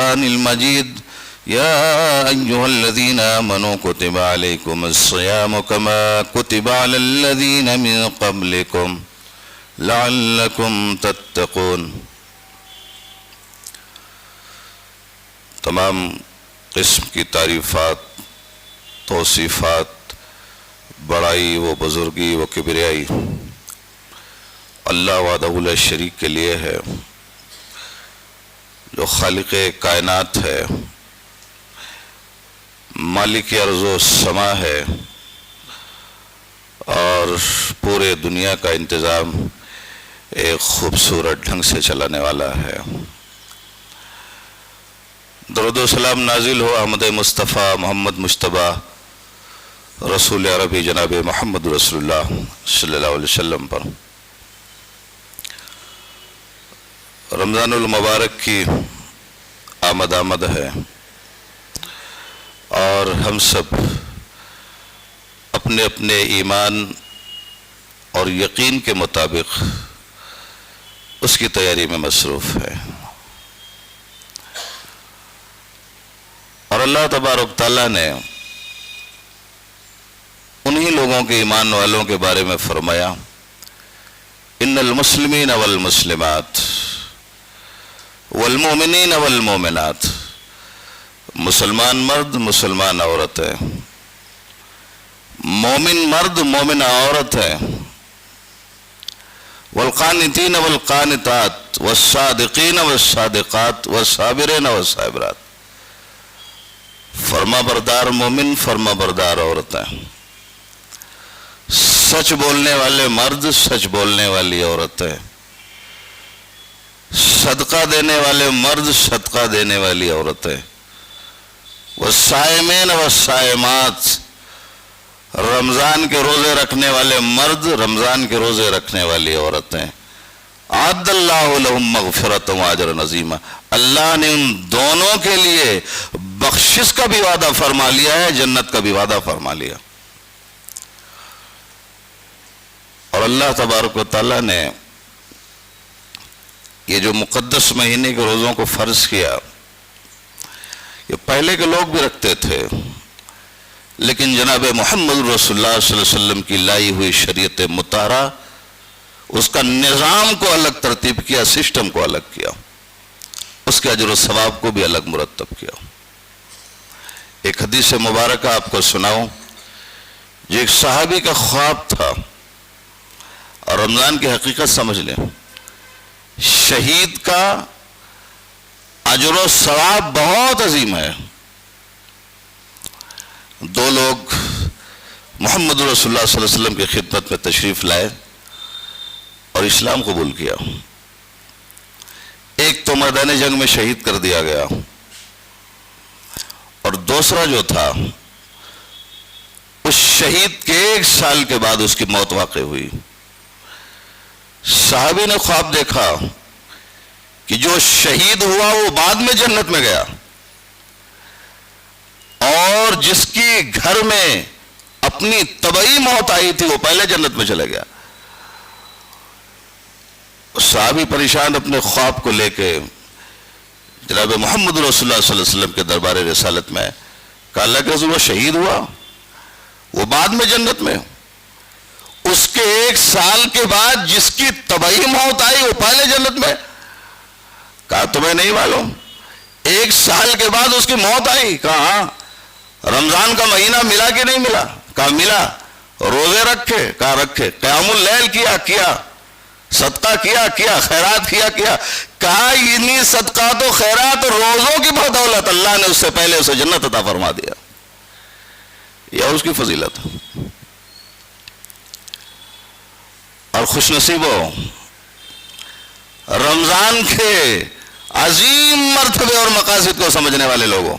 القرآن المجيد يا أيها الذين آمنوا كتب عليكم الصيام كما كتب على الذين من قبلكم لعلكم تتقون۔ تمام قسم کی تعریفات، توصیفات، بڑائی و بزرگی و کبریائی اللہ وحدہ لا شریک کے لیے ہے، جو خالق کائنات ہے، مالک ارض و سما ہے، اور پورے دنیا کا انتظام ایک خوبصورت ڈھنگ سے چلانے والا ہے۔ درود و سلام نازل ہو احمد مصطفیٰ محمد مجتبیٰ رسول عربی جناب محمد رسول اللہ صلی اللہ علیہ وسلم پر۔ رمضان المبارک کی آمد ہے، اور ہم سب اپنے اپنے ایمان اور یقین کے مطابق اس کی تیاری میں مصروف ہے، اور اللہ تبارک تعالیٰ نے انہی لوگوں کے ایمان والوں کے بارے میں فرمایا، ان المسلمین والمسلمات والمؤمنین والمؤمنات، مسلمان مرد مسلمان عورت ہے، مومن مرد مومن عورت ہے، والقانتین والقانتات والصادقین والصادقات والصابرین والصابرات، فرما بردار مومن فرما بردار عورتیں، سچ بولنے والے مرد سچ بولنے والی عورتیں، صدقہ دینے والے مرد صدقہ دینے والی عورتیں، والصائمین والصائمات، رمضان کے روزے رکھنے والے مرد رمضان کے روزے رکھنے والی عورتیں، اعد اللہ لہم مغفرۃ و اجرا عظیما، اللہ نے ان دونوں کے لیے بخشش کا بھی وعدہ فرما لیا ہے، جنت کا بھی وعدہ فرما لیا۔ اور اللہ تبارک و تعالیٰ نے یہ جو مقدس مہینے کے روزوں کو فرض کیا، یہ پہلے کے لوگ بھی رکھتے تھے، لیکن جناب محمد رسول اللہ صلی اللہ علیہ وسلم کی لائی ہوئی شریعت مطہرہ اس کا نظام کو الگ ترتیب کیا، سسٹم کو الگ کیا، اس کے اجر و ثواب کو بھی الگ مرتب کیا۔ ایک حدیث مبارکہ آپ کو سناؤں، جو ایک صحابی کا خواب تھا، اور رمضان کی حقیقت سمجھ لیں، شہید کا اجر و ثواب بہت عظیم ہے۔ دو لوگ محمد رسول اللہ صلی اللہ علیہ وسلم کی خدمت میں تشریف لائے اور اسلام قبول کیا۔ ایک تو میدان جنگ میں شہید کر دیا گیا، اور دوسرا جو تھا اس شہید کے 1 سال کے بعد اس کی موت واقع ہوئی۔ صحابی نے خواب دیکھا کہ جو شہید ہوا وہ بعد میں جنت میں گیا، اور جس کی گھر میں اپنی طبعی موت آئی تھی وہ پہلے جنت میں چلے گیا۔ صحابی پریشان اپنے خواب کو لے کے جناب محمد رسول اللہ صلی اللہ علیہ وسلم کے دربار رسالت میں کہا، اللہ کے رسول وہ شہید ہوا، وہ بعد میں جنت میں، اس کے 1 سال کے بعد جس کی طبعی موت آئی وہ پہلے جنت میں۔ کہا تمہیں نہیں معلوم 1 سال کے بعد اس کی موت آئی؟ کہا ہاں۔ رمضان کا مہینہ ملا کہ نہیں ملا؟ کہا ملا۔ روزے رکھے؟ کہا رکھے۔ قیام اللیل کیا، صدقہ کیا، خیرات کیا۔ کہا انہی صدقات و خیرات اور روزوں کی بدولت اللہ نے اس سے پہلے اسے جنت عطا فرما دیا، یہ اس کی فضیلت ہے۔ اور خوش نصیب ہو رمضان کے عظیم مرتبے اور مقاصد کو سمجھنے والے لوگوں،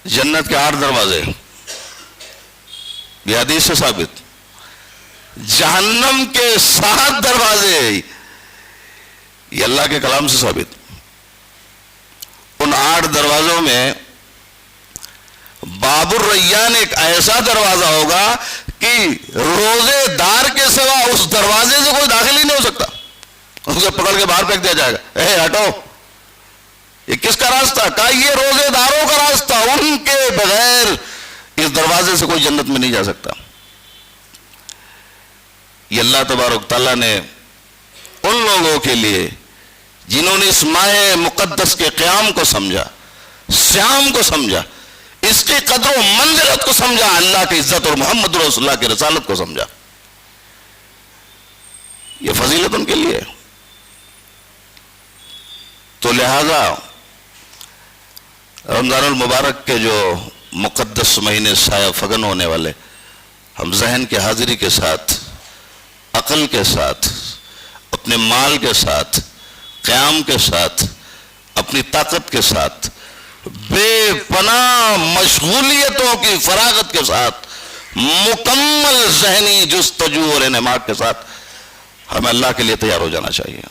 جنت کے 8 دروازے، یہ حدیث سے ثابت، جہنم کے 7 دروازے، یہ اللہ کے کلام سے ثابت۔ ان 8 دروازوں میں باب الریان ایک ایسا دروازہ ہوگا کہ روزے دار کے سوا اس دروازے سے کوئی داخل ہی نہیں ہو سکتا، اسے پکڑ کے باہر پھینک دیا جائے گا، اے ہٹو کس کا راستہ؟ کہا یہ روزے داروں کا راستہ، ان کے بغیر اس دروازے سے کوئی جنت میں نہیں جا سکتا۔ یہ اللہ تبارک تعالیٰ نے ان لوگوں کے لیے جنہوں نے اس ماہ مقدس کے قیام کو سمجھا، صیام کو سمجھا، اس کی قدر و منزلت کو سمجھا، اللہ کی عزت اور محمد رسول اللہ کی رسالت کو سمجھا، یہ فضیلت ان کے لیے۔ تو لہذا رمضان المبارک کے جو مقدس مہینے سایہ فگن ہونے والے، ہم ذہن کی حاضری کے ساتھ، عقل کے ساتھ، اپنے مال کے ساتھ، قیام کے ساتھ، اپنی طاقت کے ساتھ، بے پناہ مشغولیتوں کی فراغت کے ساتھ، مکمل ذہنی جستجو اور انہماک کے ساتھ ہمیں اللہ کے لیے تیار ہو جانا چاہیے۔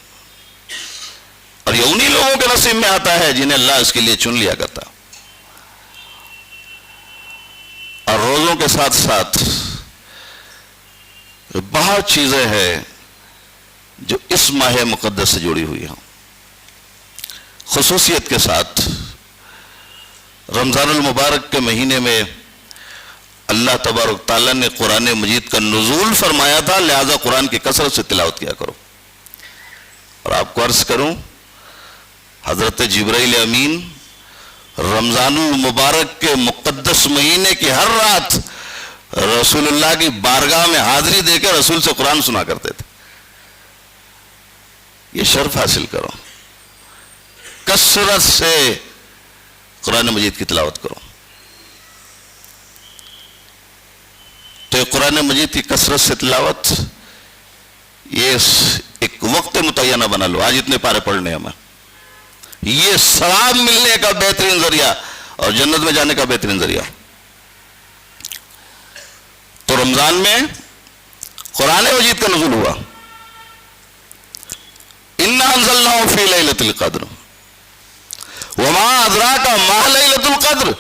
اور یہ انہی لوگوں کے نصیب میں آتا ہے جنہیں اللہ اس کے لیے چن لیا کرتا۔ اور روزوں کے ساتھ ساتھ بہت چیزیں ہیں جو اس ماہ مقدس سے جڑی ہوئی ہیں۔ خصوصیت کے ساتھ رمضان المبارک کے مہینے میں اللہ تبارک تعالیٰ نے قرآن مجید کا نزول فرمایا تھا، لہذا قرآن کی کثرت سے تلاوت کیا کرو۔ اور آپ کو عرض کروں، حضرت جبرائیل امین رمضان المبارک کے مقدس مہینے کی ہر رات رسول اللہ کی بارگاہ میں حاضری دے کے رسول سے قرآن سنا کرتے تھے۔ یہ شرف حاصل کرو، کثرت سے قرآن مجید کی تلاوت کرو۔ تو یہ قرآن مجید کی کثرت سے تلاوت، یہ ایک وقت متعینہ بنا لو، آج اتنے پارے پڑھنے ہمیں، یہ ثواب ملنے کا بہترین ذریعہ اور جنت میں جانے کا بہترین ذریعہ۔ تو رمضان میں قرآن مجید کا نزول ہوا، اِنَّا أَنزَلْنَاهُ فِي لَيْلَةِ الْقَدْرِ وَمَا أَدْرَاكَ مَا لَيْلَةُ الْقَدْرِ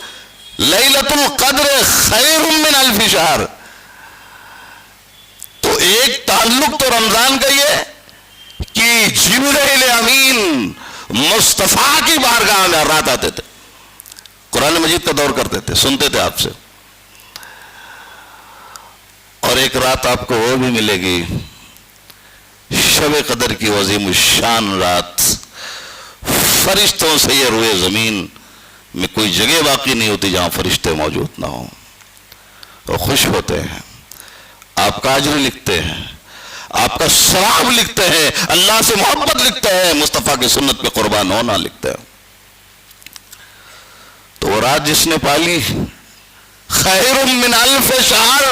لَيْلَةُ الْقَدْرِ خَيْرٌ مِّنْ أَلْفِ شَهْرٍ۔ تو ایک تعلق تو رمضان کا یہ کہ جبرائیل امین مصطفیٰ کی بارگاہ میں رات آتے تھے، قرآن مجید کا دور کرتے تھے، سنتے تھے آپ سے۔ اور ایک رات آپ کو وہ بھی ملے گی، شب قدر کی عظیم الشان رات، فرشتوں سے یہ روئے زمین میں کوئی جگہ باقی نہیں ہوتی جہاں فرشتے موجود نہ ہوں، وہ خوش ہوتے ہیں، آپ کا اجر لکھتے ہیں، آپ کا ثواب لکھتے ہیں، اللہ سے محبت لکھتے ہیں، مصطفیٰ کی سنت پہ قربان ہونا لکھتے ہیں۔ تو وہ رات جس نے پالی، خیر من الف شہر،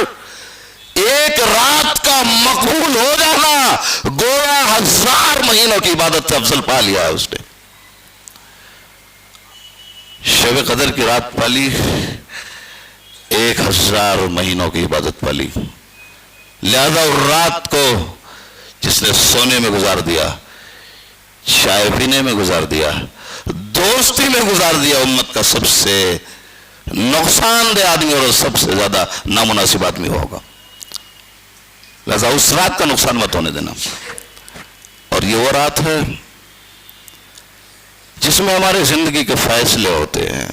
ایک رات کا مقبول ہو جانا گویا 1000 مہینوں کی عبادت سے افضل پا لیا ہے اس نے۔ شب قدر کی رات پالی، 1000 مہینوں کی عبادت پالی، لہذا اس رات کو جس نے سونے میں گزار دیا، چائے پینے میں گزار دیا، دوستی میں گزار دیا، امت کا سب سے نقصان دہ آدمی اور سب سے زیادہ نامناسب آدمی ہوگا، لہذا اس رات کا نقصان مت ہونے دینا۔ اور یہ وہ رات ہے جس میں ہماری زندگی کے فیصلے ہوتے ہیں،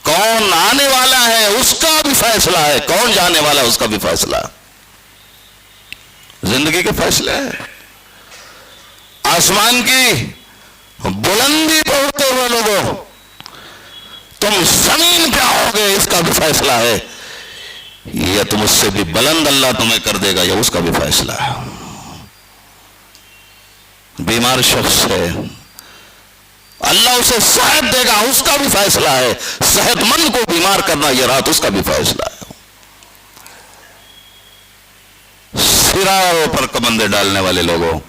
کون آنے والا ہے اس کا بھی فیصلہ ہے، کون جانے والا ہے اس کا بھی فیصلہ ہے، زندگی کے فیصلے ہیں۔ آسمان کی بلندی پہ ہوتے ہوئے لوگوں، تم زمین پہ آؤ گے اس کا بھی فیصلہ ہے، یا تم اس سے بھی بلند اللہ تمہیں کر دے گا، یا اس کا بھی فیصلہ ہے۔ بیمار شخص ہے، اللہ اسے صحت دے گا، اس کا بھی فیصلہ ہے، صحت مند کو بیمار کرنا یہ رات اس کا بھی فیصلہ ہے۔ سراؤں پر کمندے ڈالنے والے لوگوں،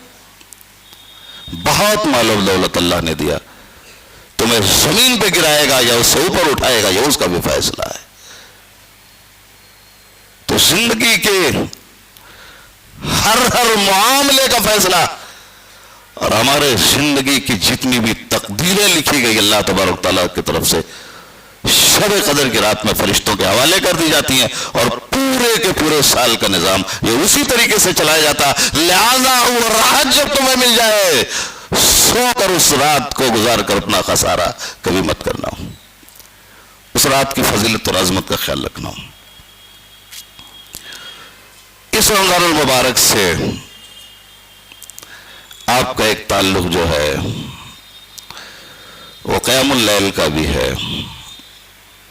بہت مال و دولت اللہ نے دیا، تمہیں زمین پہ گرائے گا یا اس سے اوپر اٹھائے گا یہ اس کا بھی فیصلہ ہے۔ تو زندگی کے ہر معاملے کا فیصلہ اور ہمارے زندگی کی جتنی بھی تقدیریں لکھی گئی اللہ تبارک تعالیٰ کی طرف سے شب قدر کی رات میں فرشتوں کے حوالے کر دی جاتی ہیں، اور پورے کے پورے سال کا نظام یہ اسی طریقے سے چلایا جاتا۔ لہذا وہ راحت جب تمہیں مل جائے سو کر اس رات کو گزار کر اپنا خسارہ کبھی مت کرنا. اس رات کی فضیلت اور عظمت کا خیال رکھنا. اس رمضان المبارک سے آپ کا ایک تعلق جو ہے وہ قیام اللیل کا بھی ہے،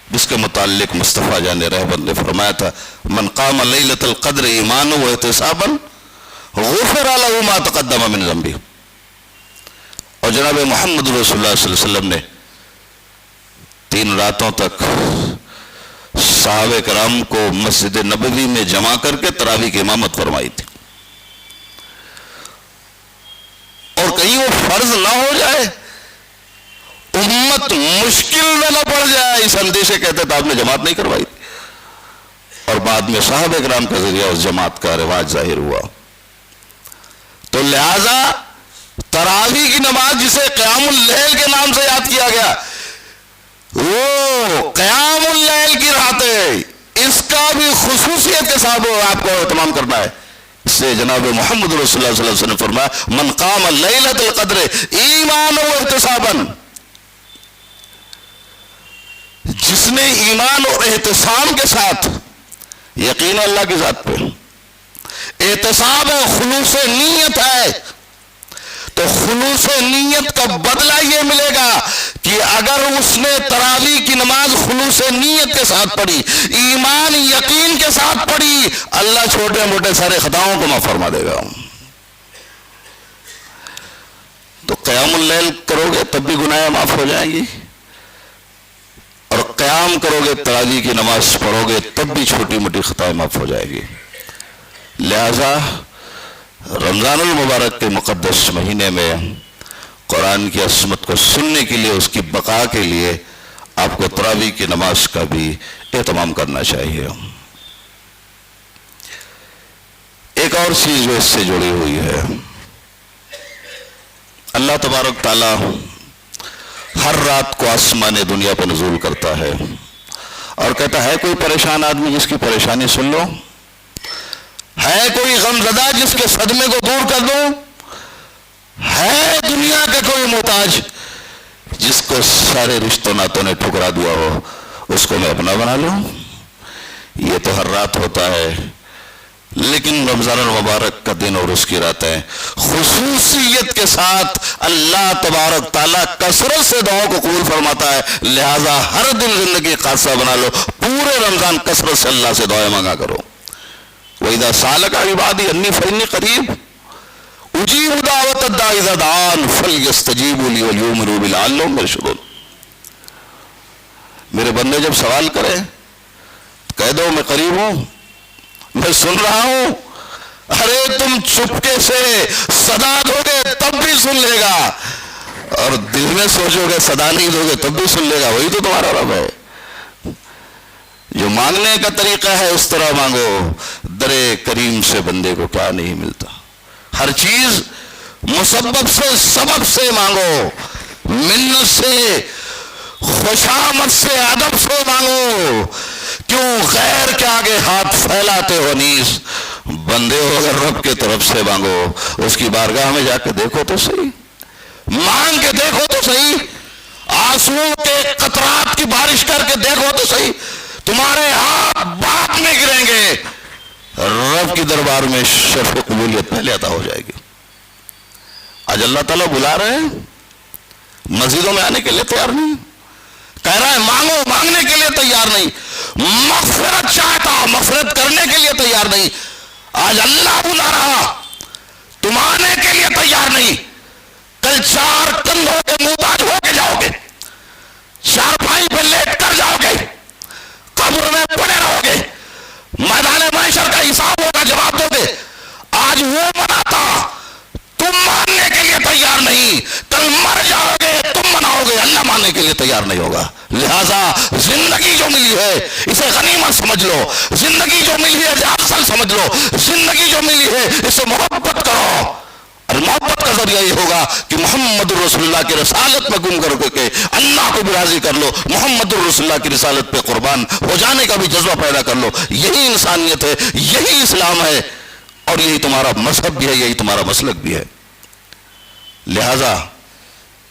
جس کے متعلق مصطفیٰ جان رہبر نے فرمایا تھا من قام لیلۃ القدر ایمانا واحتسابا غفر لہ ما تقدم من ذنبہ. اور جناب محمد رسول اللہ صلی اللہ علیہ وسلم نے 3 راتوں تک صحابہ کرام کو مسجد نبوی میں جمع کر کے تراویح کی امامت فرمائی تھی. اور کہیں وہ فرض نہ ہو جائے، امت مشکل میں نہ پڑ جائے، اس اندیشے کے تحت آپ نے جماعت نہیں کروائی تھی. اور بعد میں صحابہ کرام کا ذریعہ اس جماعت کا رواج ظاہر ہوا. تو لہذا تراویح کی نماز جسے قیام اللیل کے نام سے یاد کیا گیا، وہ قیام اللیل کی راتیں، اس کا بھی خصوصیت کے ساتھ آپ کو اہتمام کرنا ہے. اس سے جناب محمد رسول اللہ صلی اللہ علیہ وسلم نے فرمایا من قام لیلۃ القدر ایمانا واحتسابا، جس نے ایمان اور احتساب کے ساتھ، یقین اللہ کی ذات پہ، احتساب ہے، خلوص نیت ہے، تو خلوص نیت کا بدلہ یہ ملے گا کہ اگر اس نے تراویح کی نماز خلوص نیت کے ساتھ پڑھی، ایمان یقین کے ساتھ پڑھی، اللہ چھوٹے موٹے سارے خطاؤں کو معاف فرما دے گا. تو قیام اللیل کرو گے تب بھی گناہ معاف ہو جائیں گی، اور قیام کرو گے تراویح کی نماز پڑھو گے تب بھی چھوٹی موٹی خطائیں معاف ہو جائے گی. لہذا رمضان المبارک کے مقدس مہینے میں قرآن کی عظمت کو سننے کے لیے، اس کی بقا کے لیے آپ کو تراویح کی نماز کا بھی اہتمام کرنا چاہیے. ایک اور چیز جو اس سے جڑی ہوئی ہے، اللہ تبارک تعالی ہر رات کو آسمان دنیا پر نزول کرتا ہے اور کہتا ہے کوئی پریشان آدمی جس کی پریشانی سن لو، ہے کوئی غم زدہ جس کے صدمے کو دور کر دو، ہے دنیا کا کوئی محتاج جس کو سارے رشتوں ناتوں نے ٹھکرا دیا ہو، اس کو میں اپنا بنا لوں. یہ تو ہر رات ہوتا ہے، لیکن رمضان المبارک کا دن اور اس کی راتیں خصوصیت کے ساتھ اللہ تبارک تعالیٰ کثرت سے دعاؤں کو قبول فرماتا ہے. لہذا ہر دن زندگی خاصہ بنا لو، پورے رمضان کثرت سے اللہ سے دعائیں مانگا کرو. وَإِذَا سَأَلَكَ عِبَادِي أَنِّي فَإِنِّي قَرِيبٌ أُجِيبُ دَعْوَةَ الدَّاعِ إِذَا دَعَانِ فَلْيَسْتَجِيبُوا لِي وَلْيُؤْمِنُوا بِي لَعَلَّهُمْ يَرْشُدُونَ. میرے بندے جب سوال کریں کہہ دو میں قریب ہوں، میں سن رہا ہوں. ارے تم چپکے سے صدا دو گے تب بھی سن لے گا، اور دل میں سوچو گے صدا نہیں دو گے تب بھی سن لے گا. وہی تو تمہارا رب ہے. جو مانگنے کا طریقہ ہے اس طرح مانگو. در کریم سے بندے کو کیا نہیں ملتا. ہر چیز مسبب سے، سبب سے مانگو، منت سے، خوشامد سے، ادب سے مانگو. کیوں غیر کے آگے ہاتھ پھیلاتے ہو نیز؟ بندے ہو اگر رب کے طرف سے مانگو، اس کی بارگاہ میں جا کے دیکھو تو صحیح، مانگ کے دیکھو تو صحیح، آنسوؤں کے قطرات کی بارش کر کے دیکھو تو صحیح، تمہارے ہاتھ بعد میں گریں گے، رب کی دربار میں شرف و قبولیت پہلے عطا ہو جائے گی. آج اللہ تعالیٰ بلا رہے ہیں، مسجدوں میں آنے کے لیے تیار نہیں، کہہ رہا ہے مانگو، مانگنے کے لیے تیار نہیں، مغفرت چاہتا مغفرت کرنے کے لیے تیار نہیں. آج اللہ بلا رہا، تم آنے کے لیے تیار نہیں. کل 4 کندھوں کے محتاج ہو کے جاؤ گے، چارپائی پہ لیٹ کر جاؤ گے، قبر میں پڑے رہو گے، میدان محشر کا حساب ہوگا، جواب دو گے. آج وہ مناتا، تم ماننے کے لیے تیار نہیں، کل مر جاؤ گے تم مناؤ گے، اللہ ماننے کے لیے تیار نہیں ہوگا. لہذا زندگی جو ملی ہے اسے غنیمت سمجھ لو، زندگی جو ملی ہے افضل سمجھ لو، زندگی جو ملی ہے اسے محبت کرو. اور محبت کا ذریعہ یہ ہوگا کہ محمد رسول اللہ کی رسالت میں گم کر کے اللہ کو بھی راضی کر لو، محمد رسول اللہ کی رسالت پہ قربان ہو جانے کا بھی جذبہ پیدا کر لو. یہی انسانیت ہے، یہی اسلام ہے، اور یہی تمہارا مذہب بھی ہے، یہی تمہارا مسلک بھی ہے. لہذا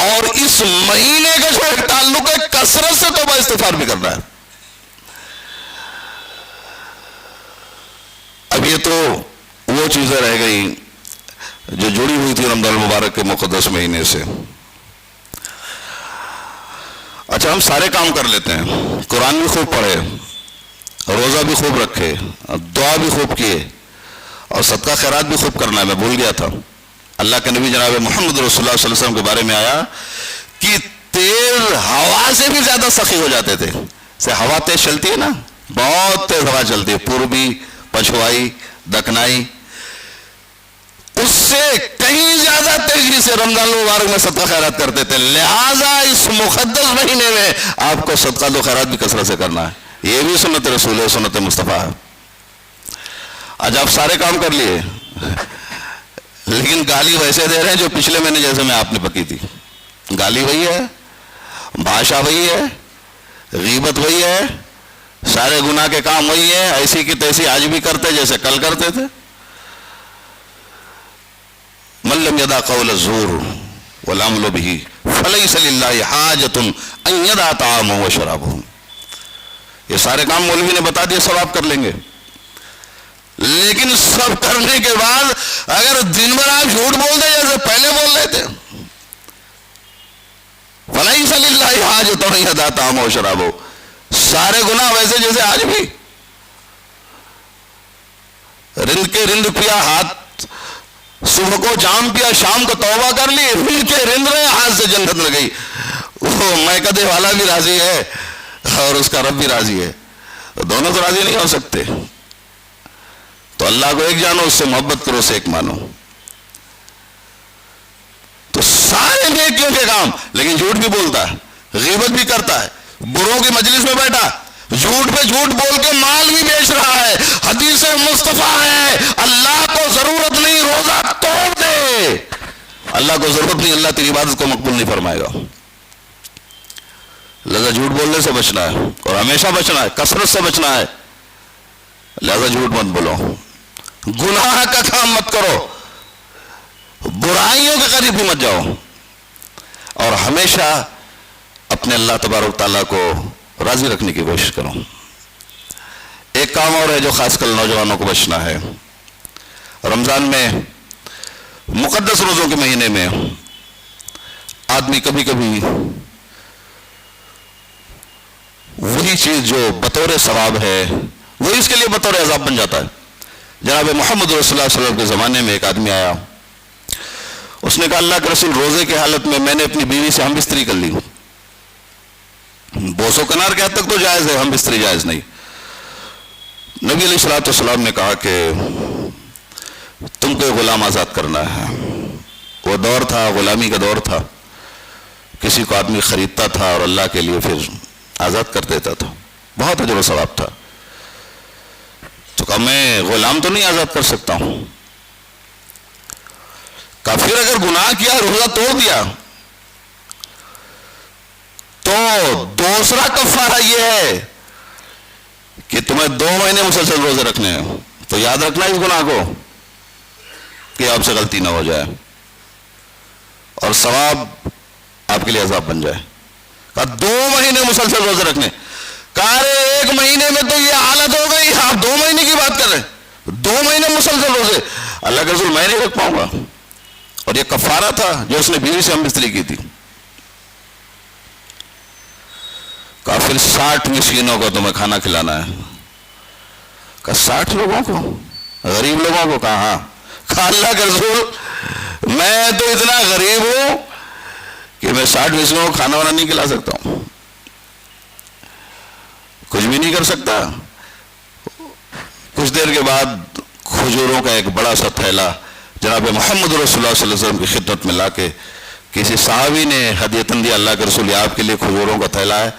اور اس مہینے کا جو ایک تعلق ہے کثرت سے توبہ استغفار بھی کرنا ہے. اب یہ تو وہ چیزیں رہ گئی جو جڑی ہوئی تھی رمضان المبارک کے مقدس مہینے سے. اچھا، ہم سارے کام کر لیتے ہیں، قرآن بھی خوب پڑھے، روزہ بھی خوب رکھے، دعا بھی خوب کیے، اور صدقہ خیرات بھی خوب کرنا ہے. میں بھول گیا تھا، اللہ کے نبی جناب محمد رسول اللہ صلی اللہ علیہ وسلم کے بارے میں آیا کہ تیز ہوا سے بھی زیادہ سخی ہو جاتے تھے. سے ہوا تیز چلتی ہے نا، بہت تیز ہوا چلتی ہے، پوربی، پچھوائی، دکنائی، اس سے کہیں زیادہ تیزی سے رمضان المبارک میں صدقہ خیرات کرتے تھے. لہذا اس مقدس مہینے میں آپ کو صدقہ و خیرات بھی کثرت سے کرنا ہے. یہ بھی سنت رسول ہے، سنت مصطفیٰ ہے. آج آپ سارے کام کر لیے، لیکن گالی ویسے دے رہے ہیں جو پچھلے مہینے جیسے میں آپ نے پکی تھی. گالی وہی ہے، بھاشا وہی ہے، غیبت وہی ہے، سارے گناہ کے کام وہی ہے، ایسی کی تیسی آج بھی کرتے جیسے کل کرتے تھے. من لم يدع قول الزور والعمل به فليس لله حاجة ان يدع طعامه وشرابه. یہ سارے کام مولوی نے بتا دیے، سب آپ کر لیں گے، لیکن سب کرنے کے بعد اگر دن بھر آپ جھوٹ بول دیں جیسے پہلے بول رہے تھے، فليس لله حاجة ان يدع طعامه وشرابه، سارے گناہ ویسے جیسے آج بھی. رند کے رند پیا، ہاتھ صبح کو جام پیا، شام کو توبہ کر لی، رند کے رند رہے، ہاتھ سے جنت لگ گئی. وہ میکدے والا بھی راضی ہے اور اس کا رب بھی راضی ہے، دونوں تو راضی نہیں ہو سکتے. تو اللہ کو ایک جانو، اس سے محبت کرو، اسے ایک مانو. تو سارے نیکیوں کے کام، لیکن جھوٹ بھی بولتا ہے، غیبت بھی کرتا ہے، بروں کی مجلس میں بیٹھا جھوٹ پہ جھوٹ بول کے مال بھی بیچ رہا ہے. حدیث مصطفیٰ ہے، اللہ کو ضرورت نہیں، روزہ توڑ دے. اللہ کو ضرورت نہیں، اللہ تیری عبادت کو مقبول نہیں فرمائے گا. لہذا جھوٹ بولنے سے بچنا ہے، اور ہمیشہ بچنا ہے، کثرت سے بچنا ہے. لہذا جھوٹ مت بولو، گناہ کا کام مت کرو، برائیوں کے قریب بھی مت جاؤ، اور ہمیشہ اپنے اللہ تبارک تعالیٰ کو راضی رکھنے کی کوشش کرو. ایک کام اور ہے جو خاص کر نوجوانوں کو بچنا ہے. رمضان میں، مقدس روزوں کے مہینے میں، آدمی کبھی کبھی وہی چیز جو بطور ثواب ہے وہی اس کے لیے بطور عذاب بن جاتا ہے. جناب محمد رسول اللہ صلی اللہ علیہ وسلم کے زمانے میں ایک آدمی آیا، اس نے کہا اللہ کے رسول، روزے کی حالت میں نے اپنی بیوی سے ہم بستری کر لی. بوس و کنار کے حد تک تو جائز ہے، ہم بستری جائز نہیں. نبی علیہ الصلوۃ والسلام نے کہا کہ تم کو غلام آزاد کرنا ہے. وہ دور تھا، غلامی کا دور تھا، کسی کو آدمی خریدتا تھا اور اللہ کے لیے پھر آزاد کر دیتا تھا، بہت اجر و ثواب تھا. تو کہا میں غلام تو نہیں آزاد کر سکتا ہوں. کہا پھر اگر گناہ کیا، روزہ توڑ دیا، تو دوسرا کفارہ یہ ہے کہ تمہیں 2 مہینے مسلسل روزے رکھنے ہیں. تو یاد رکھنا اس گناہ کو کہ آپ سے غلطی نہ ہو جائے اور ثواب آپ کے لیے عذاب بن جائے. کہا 2 مہینے مسلسل روزے رکھنے. کہا 1 مہینے میں تو یہ حالت ہو گئی، آپ 2 مہینے کی بات کر رہے ہیں، 2 مہینے مسلسل روزے. اللہ کے رسول میں نہیں رکھ پاؤں گا. اور یہ کفارہ تھا جو اس نے بیوی سے ہم بستری کی تھی. کہا پھر 60 مسکینوں کو تمہیں کھانا کھلانا ہے. کہا 60 لوگوں کو، غریب لوگوں کو؟ کہا ہاں. کہا اللہ کے رسول میں تو اتنا غریب ہوں کہ میں 60 مسکینوں کو کھانا وانا نہیں کھلا سکتا ہوں، کچھ بھی نہیں کر سکتا. کچھ دیر کے بعد کھجوروں کا ایک بڑا سا تھیلا جناب محمد رسول اللہ صلی اللہ علیہ وسلم کی خدمت میں لا کے کسی صحابی نے ہدیتاً دیا. اللہ کے رسول آپ کے لیے کھجوروں کا تھیلا ہے.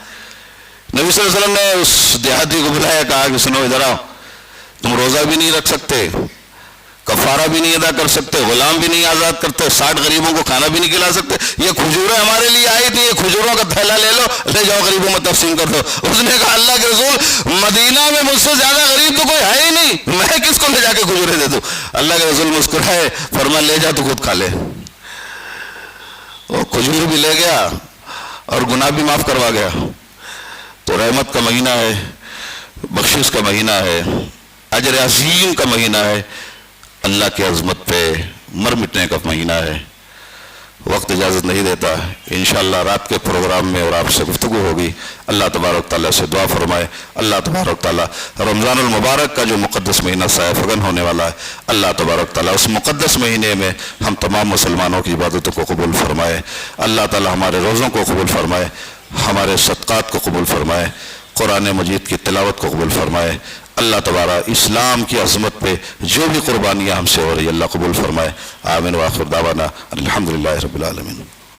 نبی صلی اللہ علیہ وسلم نے اس دیہاتی کو بلایا، کہا کہ سنو ادھر آؤ، تم روزہ بھی نہیں رکھ سکتے، کفارہ بھی نہیں ادا کر سکتے، غلام بھی نہیں آزاد کرتے، 60 غریبوں کو کھانا بھی نہیں کھلا سکتے. یہ کھجوریں ہمارے لیے آئی تھی، یہ کھجوروں کا تھیلا لے لو، لے جاؤ غریبوں میں تقسیم کر دو. اس نے کہا اللہ کے رسول مدینہ میں مجھ سے زیادہ غریب تو کوئی ہے ہی نہیں، میں کس کو لے جا کے کھجوریں دے دوں. اللہ کے رسول مسکرائے، فرمایا لے جا تو خود کھا لے. وہ کھجور بھی لے گیا اور گناہ بھی معاف کروا گیا. تو رحمت کا مہینہ ہے، بخشش کا مہینہ ہے، اجر عظیم کا مہینہ ہے، اللہ کی عظمت پہ مر مٹنے کا مہینہ ہے. وقت اجازت نہیں دیتا، انشاءاللہ رات کے پروگرام میں اور آپ سے گفتگو ہوگی. اللہ تبارک تعالیٰ سے دعا فرمائے، اللہ تبارک تعالیٰ رمضان المبارک کا جو مقدس مہینہ سایہ فگن ہونے والا ہے، اللہ تبارک تعالیٰ اس مقدس مہینے میں ہم تمام مسلمانوں کی عبادتوں کو قبول فرمائے. اللہ تعالیٰ ہمارے روزوں کو قبول فرمائے، ہمارے صدقات کو قبول فرمائے، قرآن مجید کی تلاوت کو قبول فرمائے. اللہ تبارک اسلام کی عظمت پہ جو بھی قربانیاں ہم سے ہو رہی ہے اللہ قبول فرمائے. آمین. وآخر دعوانا الحمدللہ رب العالمین.